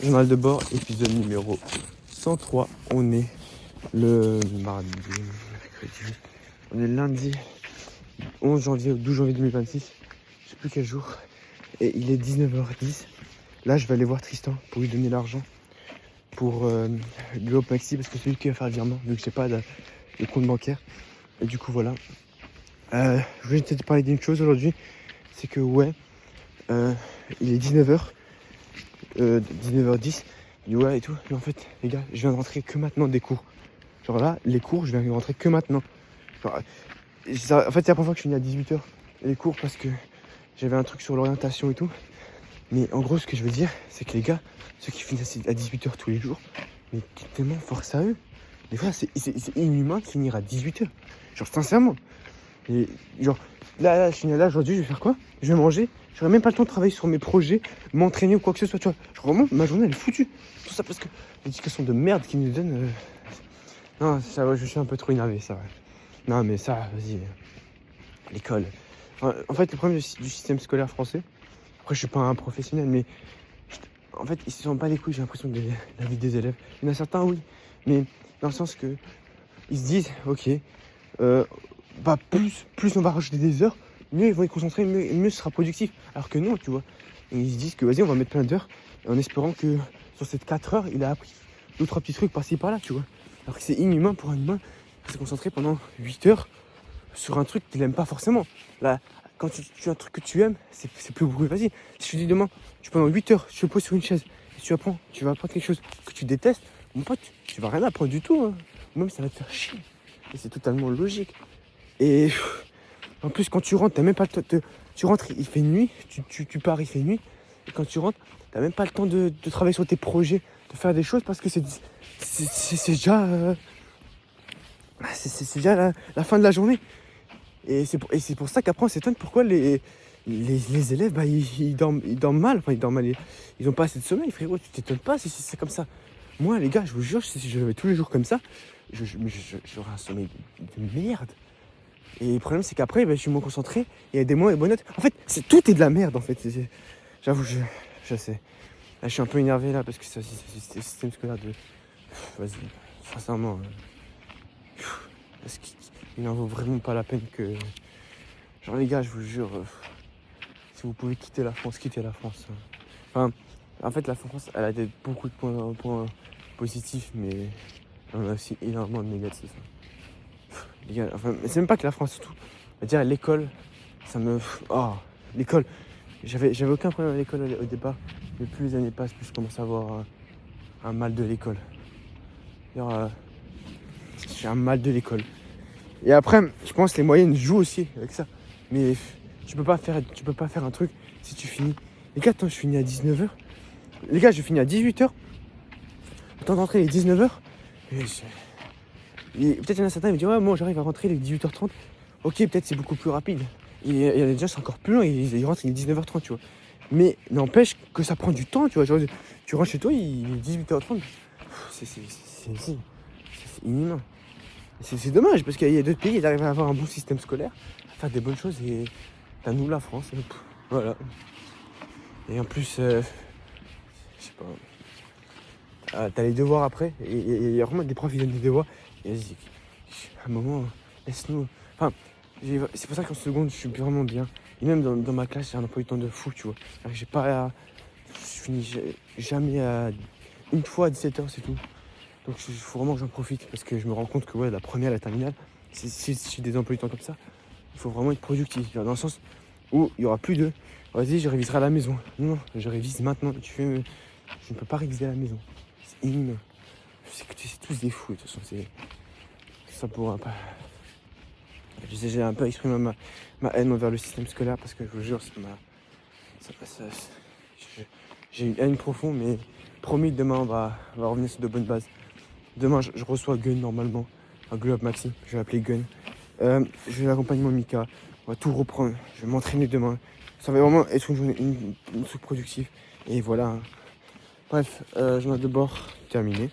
Journal de bord, épisode numéro 103. On est le mardi, mercredi. On est lundi 11 janvier ou 12 janvier 2026. Je sais plus quel jour. Et il est 19h10. Là, je vais aller voir Tristan pour lui donner l'argent pour Globe Maxi parce que c'est lui qui va faire le virement vu que j'ai pas de compte bancaire. Et du coup, voilà. Je voulais te parler d'une chose aujourd'hui. C'est que, il est 19h10. Ouais et tout, mais en fait les gars, je viens de rentrer que maintenant des cours. Genre là, les cours, je viens de rentrer que maintenant. Genre, en fait, c'est la première fois que je finis à 18h les cours parce que j'avais un truc sur l'orientation et tout. Mais en gros, ce que je veux dire, c'est que les gars, ceux qui finissent à 18h tous les jours, mais tellement force à eux. Des fois, c'est inhumain de finir à 18h. Genre, sincèrement. Et genre, là, je finis là aujourd'hui, je vais faire quoi? Je vais manger. J'aurais même pas le temps de travailler sur mes projets, m'entraîner ou quoi que ce soit, tu vois. Genre, vraiment, ma journée, elle est foutue. Tout ça parce que l'éducation de merde qu'ils nous donnent. Non, ça, je suis un peu trop énervé, ça. Ouais. Non, mais ça, vas-y. L'école. Enfin, en fait, le problème du système scolaire français, après, je suis pas un professionnel, mais en fait, ils se sentent pas les couilles, j'ai l'impression, de la vie des élèves. Il y en a certains, oui, mais dans le sens que ils se disent, ok, plus on va rajouter des heures, mieux ils vont y concentrer, mieux ce sera productif. Alors que non, tu vois. Et ils se disent que vas-y, on va mettre plein d'heures, en espérant que sur ces 4 heures, il a appris 2-3 petits trucs par-ci par-là, tu vois. Alors que c'est inhumain pour un humain de se concentrer pendant 8 heures sur un truc qu'il aime pas forcément. Là, quand tu as un truc que tu aimes, c'est plus beaucoup. Vas-y, si je te dis demain, pendant 8 heures, tu te poses sur une chaise et tu vas apprendre quelque chose que tu détestes, mon pote, tu vas rien apprendre du tout. Hein. Même ça va te faire chier. Et c'est totalement logique. Et en plus, quand tu rentres, t'as même pas le temps. Tu rentres, il fait nuit, tu pars, il fait nuit. Et quand tu rentres, t'as même pas le temps de travailler sur tes projets, de faire des choses parce que c'est déjà, c'est déjà la fin de la journée. Et c'est pour ça qu'après, on s'étonne pourquoi les élèves, ils dorment mal. Enfin, ils dorment mal. Ils ont pas assez de sommeil, frérot. Tu t'étonnes pas si c'est comme ça. Moi, les gars, je vous jure, si je vais tous les jours comme ça, j'aurais un sommeil de merde. Et le problème, c'est qu'après, je suis moins concentré. Il y a des moins bonnes notes. En fait, tout est de la merde, en fait. J'avoue, je sais. Là, je suis un peu énervé, là, parce que c'est le système scolaire de... Vas-y, sincèrement. Parce qu'il n'en vaut vraiment pas la peine que... Genre, les gars, je vous jure, si vous pouvez quitter la France, quittez la France. Enfin, en fait, la France, elle a beaucoup de points positifs, mais on a aussi énormément de négatifs. Les gars, enfin, c'est même pas que la France, surtout. C'est-à-dire, l'école, ça me... Oh, l'école. J'avais aucun problème à l'école au départ, mais plus les années passent, plus je commence à avoir un mal de l'école. J'ai un mal de l'école. Et après, je pense que les moyennes jouent aussi avec ça. Mais tu peux pas faire un truc si tu finis. Les gars, attends, je finis à 19h. Les gars, je finis à 18h. Le temps d'entrer, il est 19h. Et peut-être il y en a certains qui me disent ouais, moi j'arrive à rentrer, il est 18h30. Ok, peut-être c'est beaucoup plus rapide. Il y a des gens, c'est encore plus long, ils rentrent, il est 19h30, tu vois. Mais n'empêche que ça prend du temps, tu vois. Genre, tu rentres chez toi, il est 18h30. C'est inhumain. C'est dommage parce qu'il y a d'autres pays, ils arrivent à avoir un bon système scolaire, à faire des bonnes choses et t'as nous la France. Voilà. Et en plus, je sais pas. T'as les devoirs après. Et il y a vraiment des profs qui donnent des devoirs. Et vas-y, à un moment, laisse-nous. Enfin, c'est pour ça qu'en seconde, je suis vraiment bien. Et même dans ma classe, j'ai un emploi du temps de fou, tu vois. J'ai pas. Je finis jamais à. Une fois à 17h, c'est tout. Donc il faut vraiment que j'en profite parce que je me rends compte que la première, la terminale, si j'ai des emplois du temps comme ça, il faut vraiment être productif. Dans le sens où il n'y aura plus de vas-y, je réviserai à la maison. Non, je révise maintenant. Je ne peux pas réviser à la maison. C'est inhumain. C'est tous des fous de toute façon. Ça pourra pas. Je sais, j'ai un peu exprimé ma haine envers le système scolaire parce que je vous jure, j'ai une haine profonde, mais promis, demain on va revenir sur de bonnes bases. Demain, je reçois Gun normalement, un Globe Maxi, je vais l'appeler Gun. Je vais accompagner mon Mika, on va tout reprendre, je vais m'entraîner demain. Ça va vraiment être une journée, une truc productif. Et voilà. Bref, journée de bord terminée.